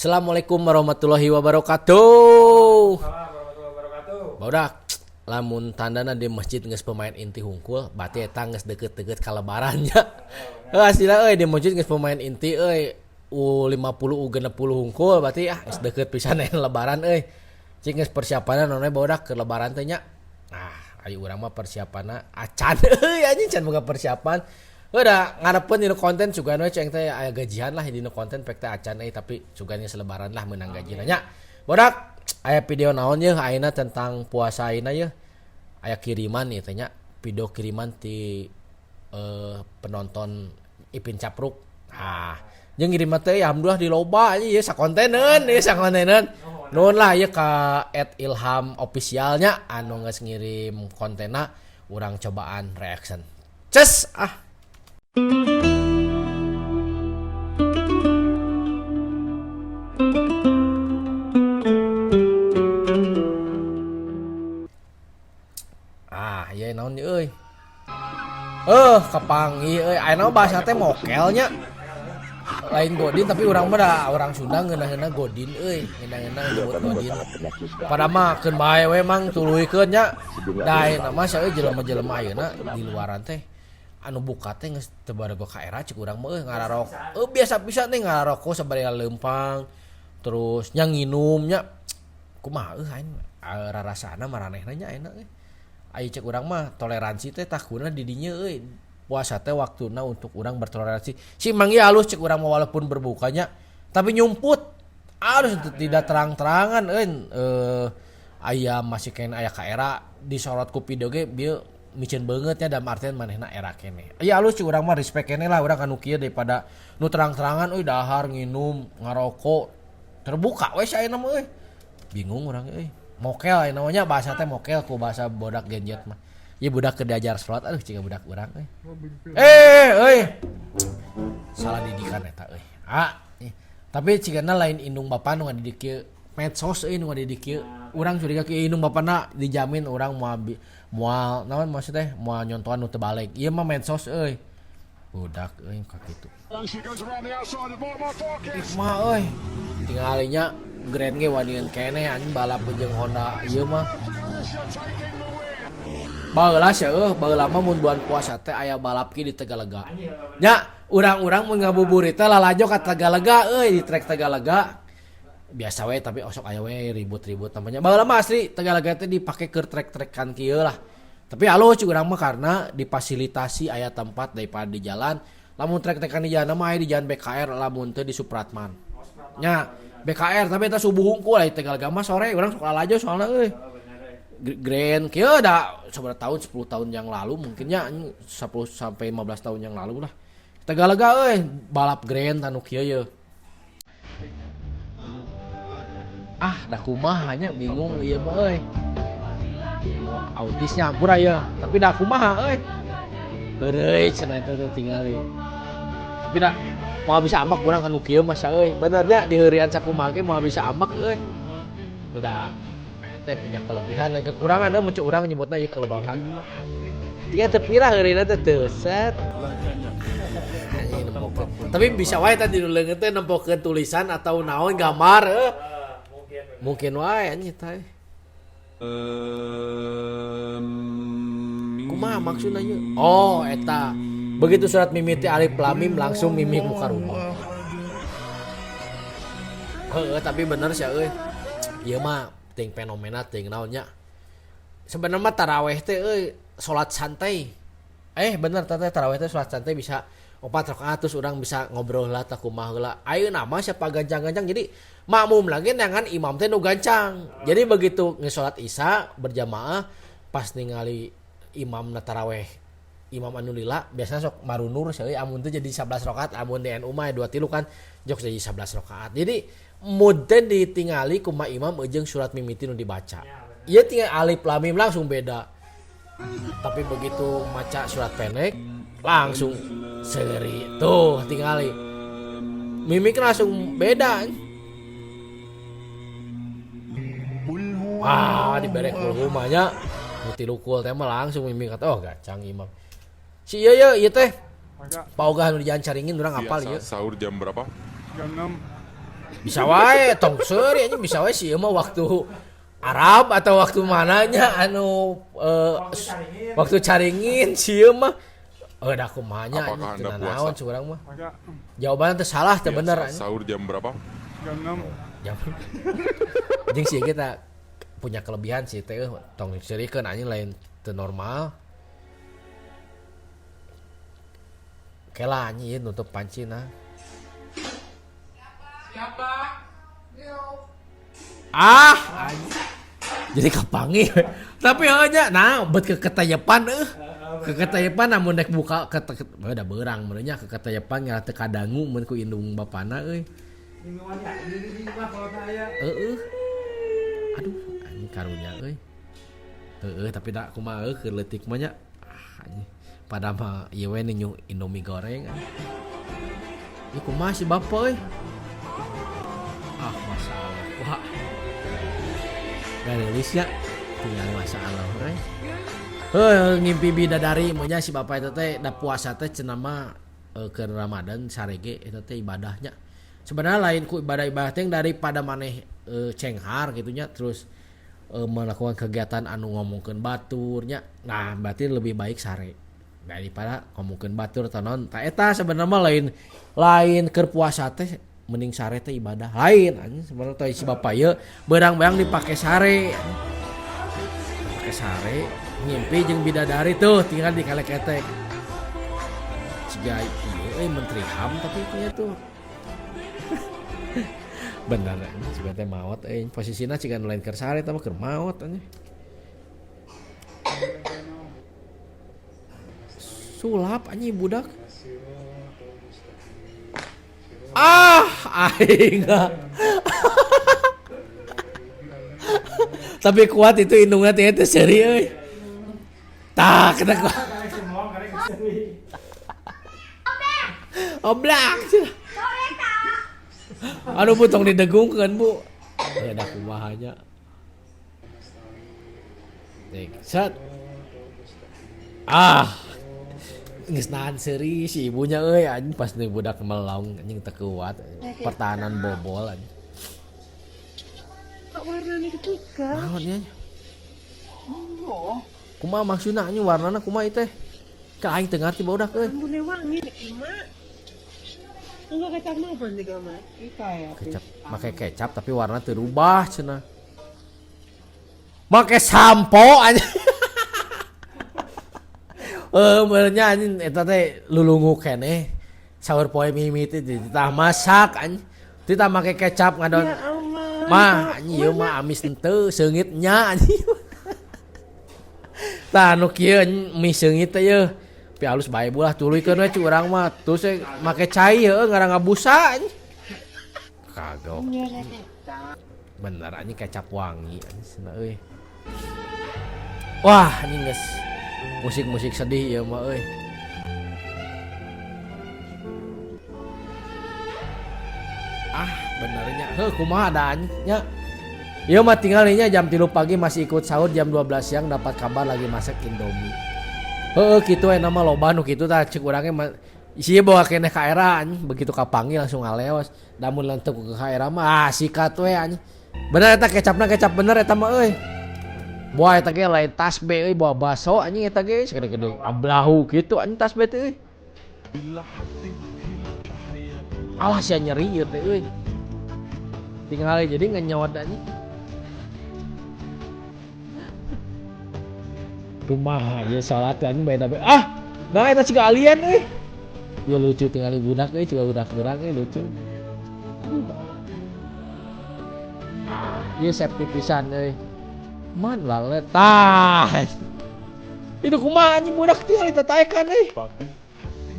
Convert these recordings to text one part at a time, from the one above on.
Assalamualaikum warahmatullahi wabarakatuh. Warahmatullahi wabarakatuh. Barudak lamun tandana di masjid geus pemain inti hungkul, berarti eta geus deukeut-deukeut ka lebarannya. Asina euy di masjid geus pemain inti euy U50 U60 hungkul, berarti geus deukeut pisan lebaran euy. Cing geus persiapanna naon barudak ke lebaran teh nya. Nah, aya urang mah persiapanna acan euy anjing can boga persiapan. Udah ngarepeun dina konten juga we ceng teh aya gajian lah dina konten pek teh acan tapi cuganya selebaran lah menang gajina nya. Bodak aya video naon ye ayeuna tentang puasa ayeuna ye. Aya kiriman ieu teh nya, video kiriman ti penonton Ipin Capruk. Ah, jeung ngirim teh alhamdulillah di loba ieu sakonteneun, ieu sakonteneun. Nuhun lah ieu ka @ilham_official-nya anu geus ngirim kontenna urang cobaan reaction. Ces ah. Ya naon ieu euy. Kapangi euy. Ayeuna bahasa teh mokelnya. Lain godin tapi urang mah da urang Sunda ngeunah-ngeunah godin euy. Ngeunah-ngeunah nyebut godin. Pada mah keun bae we mang tuluykeun nya. Da ayeuna mah saeuy jelema-jelema ayeuna di luaran teh anu buka teh geus teu barego ka era cek urang mah ngararok. Biasa pisan teh ngararok sabari leumpang. Terus nya nginum nya. Kumaha aing rarasana maranehna nya ayeuna euy. Aya cek urang mah toleransi teh tahuna di dinya euy. Puasa teh waktuna untuk urang bertoleransi. Si mang ieu halus cek urang mah walaupun berbukanya tapi nyumput. Halus tidak terang-terangan euy. Aya masih kene aya ka era disorot ku video ge bieu micin banget ya dalam artian manehna era kene. Ya halus cek urang mah respect kene lah urang anu kieu daripada nu terang-terangan euy dahar nginum ngarokok terbuka we saeuna mah euy. Bingung urang euy. Mokel aya namanya bahasa teh mokel ku bahasa bodak genjet mah. Ieu budak keur diajar salat aduh ciga budak urang euy. Euy. Salah didikan eta euy. Tapi cigana lain indung bapa nu ngadidik kieu medsos euy nu ngadidik kieu. Urang curiga kieu indung bapana dijamin urang moal naon maksud teh moal nyontohan nu teu balik. Ieu mah medsos euy. Budak euy ka kitu. Mah euy. Tingalinya Grand ge wanian kene anjing balap jeung Honda ieu mah. Baheula seueuh, baheula mah mun bulan puasa teh aya balap ki di Tegalega. Nya, urang-urang mun ngabuburit teh lalajo ka Tegalega euy di trek Tegalega. Biasa we tapi osok aya we ribut-ribut namanya. Baheula mah asli Tegalega teh dipake keur trek-trekan kieu lah. Tapi alus cik urang mah karena difasilitasi aya tempat daripada di jalan. Lamun trek-trekan di jalan mah aya di jalan BKR lamun teu di Supratman. Nya BKR tapi eta subuh hungkul di Tegalega mah sore urang sok lalajo soalna euy. Grand kieu da sabaraha tahun 10 tahun yang lalu mungkinnya 10 sampai 15 tahun yang lalu lah. Tegalega euy balap grand anu kieu ye. Da kumaha nya bingung ieu mah euy. Autis nyampur aya tapi da kumaha euy. Heureuy cenah eta tingali. Tapi da moal bisa amak urang anu kieu mah euy. Bener nya di heurian sakumaha ge moal bisa amak euy. Udah teh punya kelebihan dan kekurangan mun cuk urang nyebutna ieu kelebihan. Tiga teu pirah heurina teh teu set. Tapi bisa wae tadi nu leungeun teh nempokeun tulisan atau naon gambar mungkin wae anjing teh. Kumaha maksudna ieu? Eta. Begitu surat mimiti alif lam mim langsung mimik muka rumah. Tapi bener sih euy. Ieu mah ting fenomena ting naonnya. Sebenarnya mah tarawih teh euy salat santai. Bener teh tarawih teh salat santai bisa 4 rakaat terus urang bisa ngobrol lah tah kumaha heula. Ayeuna mah siapa gancang-gancang jadi makmum lagi nangan imam teh nu gancang. Jadi begitu ngesolat Isya berjamaah pas ningali imam tarawih imam anu lila biasanya sok marunur seuy amun teh jadi 11 rakaat amun di NU mah 2 tilu kan jok jadi 11 rakaat. Jadi mood teh ditingali kumaha imam jeung surat mimiti nu dibaca. Ieu tinggal alif lam mim langsung beda. Tapi begitu maca surat pendek langsung seuri tuh tingali. Mimik langsung beda. Diberek rumahnya mutilukul teh mah langsung mimik kata gacang imam. Si ieu teh paugah nu di jalan caringin urang apal ieu. Sahur jam berapa? Jam 6. Bisa wae tong seuri anjing bisa wae sih mah waktu Arab atau waktu mananya anu waktu caringin sih mah da kumanya Apakah anjing Anda teu puasa? naon curang mah. Jawabannya teh salah teh bener anjing. Sahur jam berapa? Jam 6. Jam. Anjing sih kita punya kelebihan sih teh tong cerikeun anjing lain teu normal. Kela anjing nutup pancina. Siapa? Anjing. Jadi kapangi. Tapi nya nah bet ke ketayepan keketayepan namun dek buka ada beurang menurutnya keketayepan ngarana teu kadangu mun ku indung bapana euy. Aduh anjing karunya euy. Tapi da kumaha keur leutik mah nya. Anjing. Pada mah ieu we nyu Indomie goreng. Ieu kumaha si bapa euy? Masalah. Wah. Garis ya. Tinggal masalah euy. Ngimpi bidadari monya si bapak eta teh da puasa teh cenah mah ke Ramadan sarege eta teh ibadahnya. Sebenarnya lain ku ibadah-ibadah teh daripada maneh cenghar gitu nya terus melakukan kegiatan anu ngomongkeun baturnya. Nah, berarti lebih baik sare daripada ngomongkeun batur atau naon. Tah eta sebenarnya mah lain keur puasa teh mending sare teh ibadah lain anjing sebenarnya teh si bapak ieu beurang-beurang dipake sare. Dipake sare ngimpi jeung bidadari tuh tinggal di kalek ketek. Siga ieu menteri HAM tapi punya tuh. Bener anjing siga teh maot posisina cigan lain keur sare teh mah keur maot anjing. Sulap anjing budak. Aing. Tapi kuat itu indungna teh teh seuri euy. Tah kena kuat. Oblak. Aduh bu tong didegungkeun bu. Da kumaha nya. Set. Geus nahan seuri si ibunya euy anjing pas nih budak melong anjing teu kuat. Pertahanan bobol anjing. Kok warnanya ketika? Naon nya? Kumaha maksudna anjing warnana kumaha ieu teh? Ka aing teu ngarti budak euy. Ambune wangi emak. Enggak kecap mah apa juga mah? Kecap, make kecap tapi warna teu rubah cenah. Make sampo anjing. Benernya anjing eta teh lulungu keneh. Saur poe mimi teh ditah masak anjing. Ditah make kecap ngadon. Ya Allah. Mah anjing ieu mah amis henteu seungit nya anjing. Tah nu kieu mie seungit teh yeuh. Tapi halus bae bulah tuluykeun we curang mah. Terus make cai heueuh ngarang ngabusa anjing. Kagok. Bener anjing kecap wangi anjing cenah euy. Wah anjing geus musik-musik sedih ya mah euy. Benernya kumaha ada nya. Ieu mah tinggal nya jam 3 pagi masih ikut sahur jam 12 siang dapat kabar lagi masak Indomie. Kitu we nama loba nu kitu tah ceuk urang ge isi bawa keneh ka era anjing begitu kapangi langsung ngaleos. Damun lanteuk ke era mah sikat we anjing. Bener eta kecapna kecap bener eta mah euy. Boa eta ge lain tasbe euy bawa baso anjing eta ge segede-gede ablahu kitu anjing tasbe teh euy. Alah sia nyeri ieu teh euy. Tinggal jadi ngenyot anjing. Kumaha ya salat anjing bae tapi nah eta ciga alien euy. Ya lucu tinggal budak euy ciga budak-budak euy lucu. Ieu safety pisan euy. Man lalet tah. Itu kumaha anjing budak teh ditataekan euy.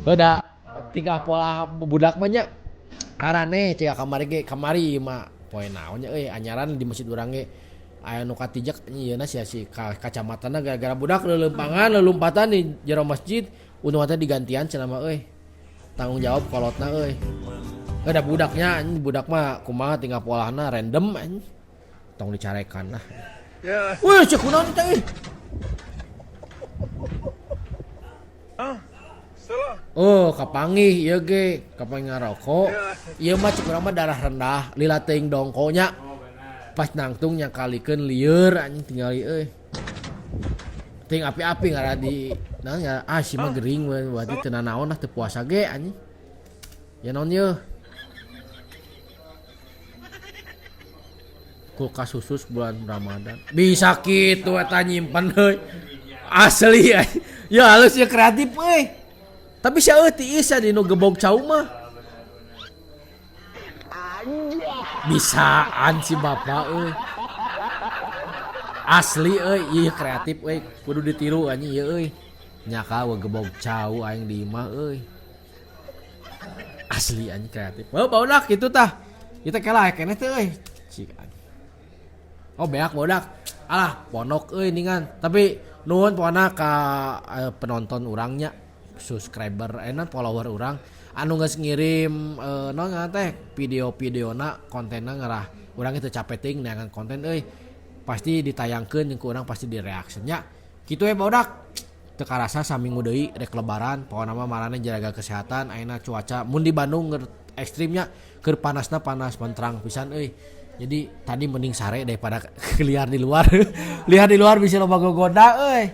Beda tinggal pola budak mah nya karane ciga kamari mah poe naonnya euy anyaran di masjid urang ge aya nu katijak ieu na si kacamatana gara-gara budak leulempangan lelumpatan di jero masjid untung teh digantian cenah mah euy tanggung jawab kolotna euy ada budaknya anjing budak mah kumaha tinggal polana random anjing tong dicarekan lah ya weh cek kunaon teh Salah. Oh, kapanggih ieu ge, kapanggih ngarokok. Ieu mah cek urang mah darah rendah, lila teuing dongkonya. Pas nangtung nyakalikeun lieur anjing tinggal euy. Ting api-api ngara di nah ya si mah gering we berarti teu nanaon teu puasa ge anjing. Ya naon yeuh. Kulkas khusus bulan Ramadan. Bisa kitu eta nyimpen heuy. Asli ya halus ya kreatif euy. Tapi sia tiis ya dinu gebog cau mah. Bisaan si bapak euy. Asli euy, ieu kreatif euy, kudu ditiru anjing ieu euy. Nya ka we gebog cau aing di imah euy. Asli anjing kreatif. Oh, barudak kitu tah. Kita kelah keneh teh euy. Cik anjing. Oh, beak barudak. Alah, ponok euy ningan. Tapi nuhun pokona ka penonton urangnya, subscriber follower urang anu geus ngirim naon teh video-videona kontenna ngarah urang teu capek teuing neangan konten euy. Pasti ditayangkeun jeung ku urang pasti direaksinya. Kitu we barudak. Teu karasa saminggu deui rek lebaran, pokona mah marane jaga kesehatan. Ayeuna cuaca mun di Bandung ekstrimnya keur panasna panas menterang pisan euy. Jadi tadi mending sare daripada liar di luar. Liar di luar bisa loba gogoda euy.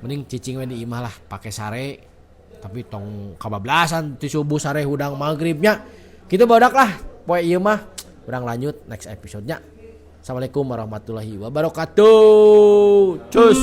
Mending cicing we di imah lah pake sare. Tapi tong kabablasan ti subuh sare hudang magribnya. Kitu barudak lah. Poe ieu mah urang lanjut next episode-nya. Assalamualaikum warahmatullahi wabarakatuh. Cus.